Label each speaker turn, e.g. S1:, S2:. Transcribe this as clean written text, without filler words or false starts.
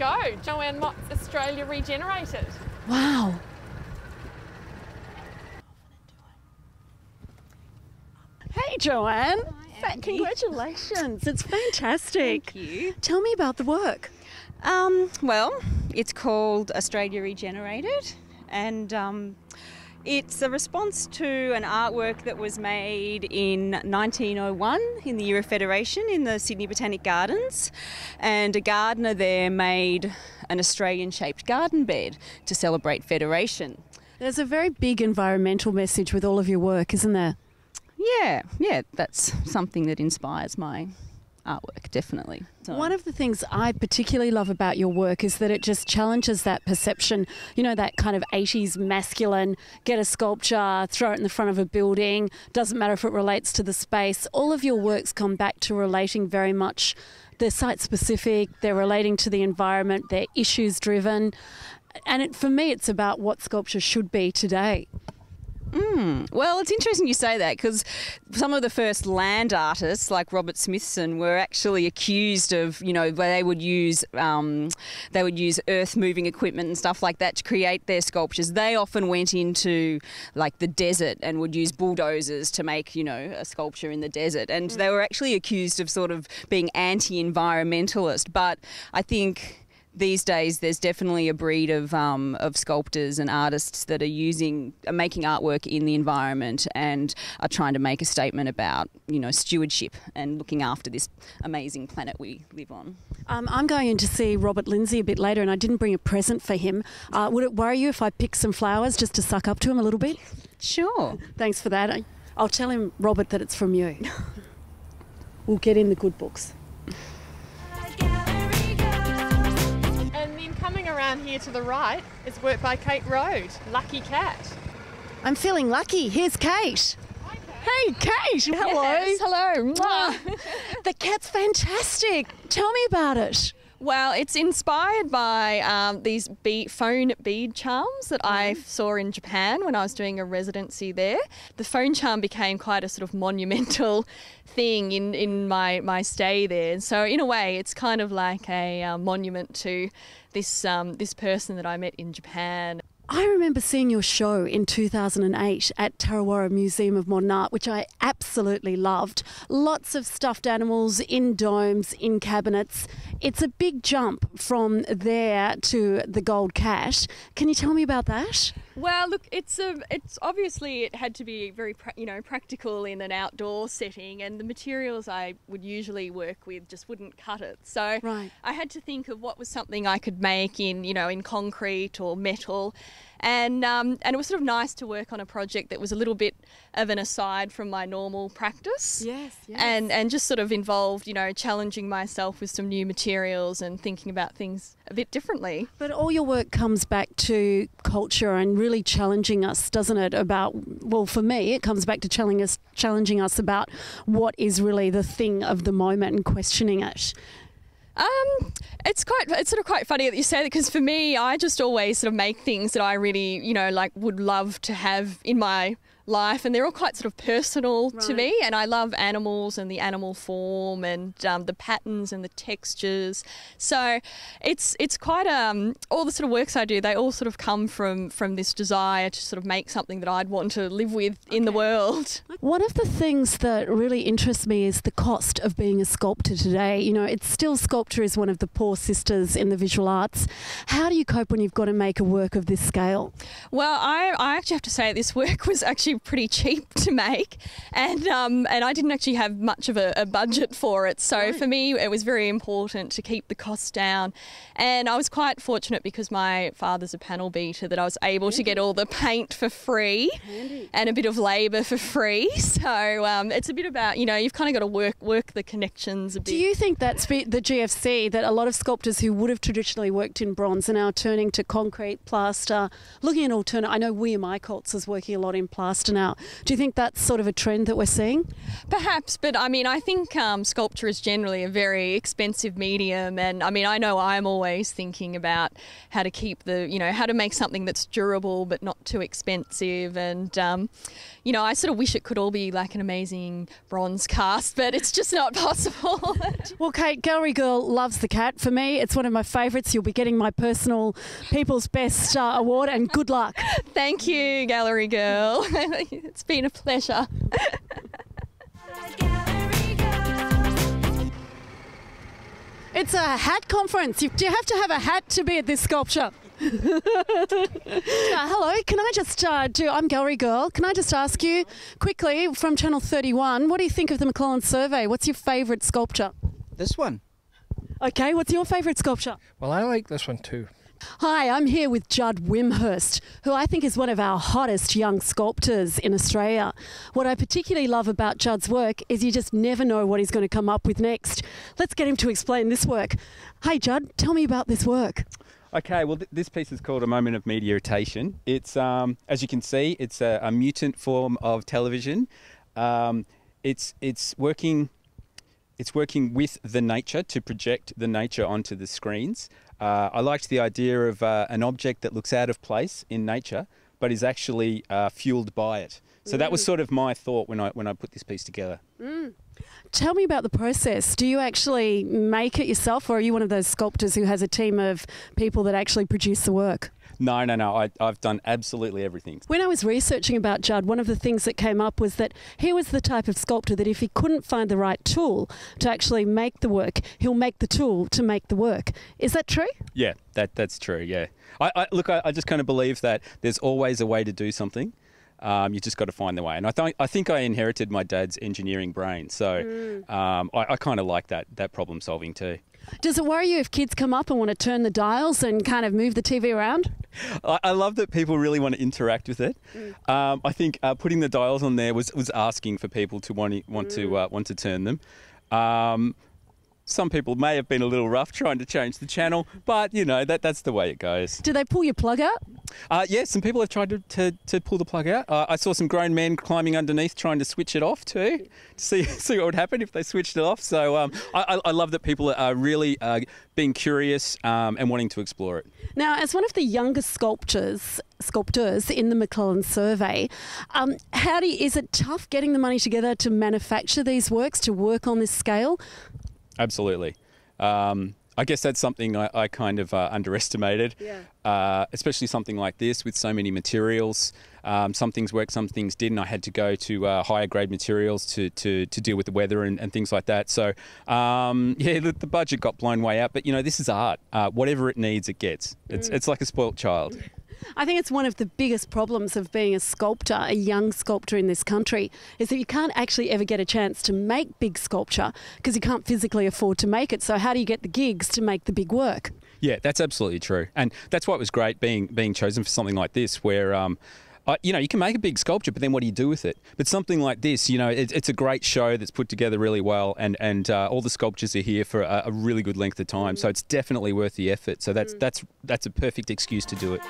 S1: go. Joanne Mott's Australia Regenerated.
S2: Wow. Hey, Joanne. Congratulations. It's fantastic.
S3: Thank you.
S2: Tell me about the work.
S3: Well, it's called Australia Regenerated, and it's a response to an artwork that was made in 1901 in the Year of Federation in the Sydney Botanic Gardens, and a gardener there made an Australian-shaped garden bed to celebrate Federation.
S2: There's a very big environmental message with all of your work, isn't there?
S3: Yeah, that's something that inspires my artwork, definitely. So.
S2: One of the things I particularly love about your work is that it just challenges that perception, you know, that kind of 80s masculine, get a sculpture, throw it in the front of a building, doesn't matter if it relates to the space. All of your works come back to relating very much, they're site-specific, they're relating to the environment, they're issues-driven. And for me, it's about what sculpture should be today.
S3: Well, it's interesting you say that, because some of the first land artists, like Robert Smithson, were actually accused of, you know, where they would use earth-moving equipment and stuff like that to create their sculptures. They often went into like the desert and would use bulldozers to make, you know, a sculpture in the desert, and they were actually accused of sort of being anti-environmentalist. But I think these days, there's definitely a breed of sculptors and artists that are making artwork in the environment and are trying to make a statement about, you know, stewardship and looking after this amazing planet we live on.
S2: I'm going in to see Robert Lindsay a bit later, and I didn't bring a present for him. Would it worry you if I pick some flowers just to suck up to him a little bit?
S3: Sure.
S2: Thanks for that. I'll tell him, Robert, that it's from you. We'll get in the good books.
S1: Around here to the right is work by Kate Rode, Lucky Cat.
S2: I'm feeling lucky. Here's Kate.
S1: Hi, Kate.
S2: Hey, Kate. Hello.
S4: Yes, hello.
S2: The cat's fantastic. Tell me about it.
S4: Well, it's inspired by these phone bead charms that I saw in Japan when I was doing a residency there. The phone charm became quite a sort of monumental thing in my stay there. And so in a way, it's kind of like a monument to this person that I met in Japan.
S2: I remember seeing your show in 2008 at Tarawara Museum of Modern Art, which I absolutely loved. Lots of stuffed animals in domes, in cabinets. It's a big jump from there to the gold cat. Can you tell me about that?
S4: Well, look, it's obviously it had to be very practical in an outdoor setting, and the materials I would usually work with just wouldn't cut it. So
S2: right.
S4: I had to think of what was something I could make in concrete or metal. And it was sort of nice to work on a project that was a little bit of an aside from my normal practice.
S2: Yes.
S4: And just sort of involved, challenging myself with some new materials and thinking about things a bit differently.
S2: But all your work comes back to culture and really challenging us, doesn't it? Well, for me, it comes back to challenging us about what is really the thing of the moment and questioning it.
S4: It's sort of quite funny that you say that, because for me, I just always sort of make things that I really, would love to have in my life, and they're all quite sort of personal to me, and I love animals and the animal form and the patterns and the textures. So it's quite all the sort of works I do, they all sort of come from this desire to sort of make something that I'd want to live with in the world.
S2: One of the things that really interests me is the cost of being a sculptor today. It's still, sculpture is one of the poor sisters in the visual arts. How do you cope when you've got to make a work of this scale?
S4: Well, I actually have to say this work was actually pretty cheap to make, and I didn't actually have much of a budget for it, so for me it was very important to keep the costs down. And I was quite fortunate, because my father's a panel beater, that I was able to get all the paint for free and a bit of labour for free. So it's a bit about, you've kind of got to work the connections a bit.
S2: Do you think that's the GFC, that a lot of sculptors who would have traditionally worked in bronze are now turning to concrete, plaster, looking at alternate? I know William Eichholz is working a lot in plaster faster now. Do you think that's sort of a trend that we're seeing?
S4: Perhaps, but I mean, I think sculpture is generally a very expensive medium, and I mean, I know I'm always thinking about how to keep how to make something that's durable but not too expensive, and I sort of wish it could all be like an amazing bronze cast, but it's just not possible.
S2: Well, Kate, Gallery Girl loves the cat. For me, it's one of my favourites. You'll be getting my personal People's Best award, and good luck.
S4: Thank you, Gallery Girl. It's been a pleasure.
S2: It's a hat conference. Do you have to have a hat to be at this sculpture? Hello, can I just I'm Gallery Girl. Can I just ask you quickly from Channel 31, what do you think of the McClelland Survey? What's your favourite sculpture?
S5: This one.
S2: Okay, what's your favourite sculpture?
S6: Well, I like this one too.
S2: Hi, I'm here with Judd Wimhurst, who I think is one of our hottest young sculptors in Australia. What I particularly love about Judd's work is you just never know what he's going to come up with next. Let's get him to explain this work. Hey Judd, tell me about this work.
S7: Okay, well this piece is called A Moment of Meditation. It's, as you can see, it's a mutant form of television. It's working with the nature to project the nature onto the screens. I liked the idea of an object that looks out of place in nature, but is actually fueled by it. So that was sort of my thought when I put this piece together.
S2: Tell me about the process. Do you actually make it yourself, or are you one of those sculptors who has a team of people that actually produce the work?
S7: No. I've done absolutely everything.
S2: When I was researching about Judd, one of the things that came up was that he was the type of sculptor that if he couldn't find the right tool to actually make the work, he'll make the tool to make the work. Is that true?
S7: Yeah, that's true, yeah. I just kind of believe that there's always a way to do something. You just got to find the way. And I think I inherited my dad's engineering brain. So I kind of like that problem solving too.
S2: Does it worry you if kids come up and want to turn the dials and kind of move the TV around?
S7: I love that people really want to interact with it. I think putting the dials on there was asking for people to want to turn them. Some people may have been a little rough trying to change the channel, but that's the way it goes.
S2: Do they pull your plug out?
S7: Yeah, some people have tried to pull the plug out. I saw some grown men climbing underneath trying to switch it off too, to see what would happen if they switched it off. So I love that people are really being curious and wanting to explore it.
S2: Now, as one of the youngest sculptors in the McClelland Survey, is it tough getting the money together to manufacture these works, to work on this scale?
S7: Absolutely. I guess that's something I kind of underestimated, especially something like this with so many materials. Some things worked, some things didn't. I had to go to higher grade materials to deal with the weather and things like that. So, the budget got blown way out. But, this is art. Whatever it needs, it gets. It's like a spoilt child.
S2: I think it's one of the biggest problems of being a sculptor, a young sculptor in this country, is that you can't actually ever get a chance to make big sculpture because you can't physically afford to make it. So how do you get the gigs to make the big work?
S7: Yeah, that's absolutely true. And that's why it was great being chosen for something like this where... you can make a big sculpture, but then what do you do with it? But something like this, it's a great show that's put together really well, and all the sculptures are here for a really good length of time. So it's definitely worth the effort. So that's a perfect excuse to do it.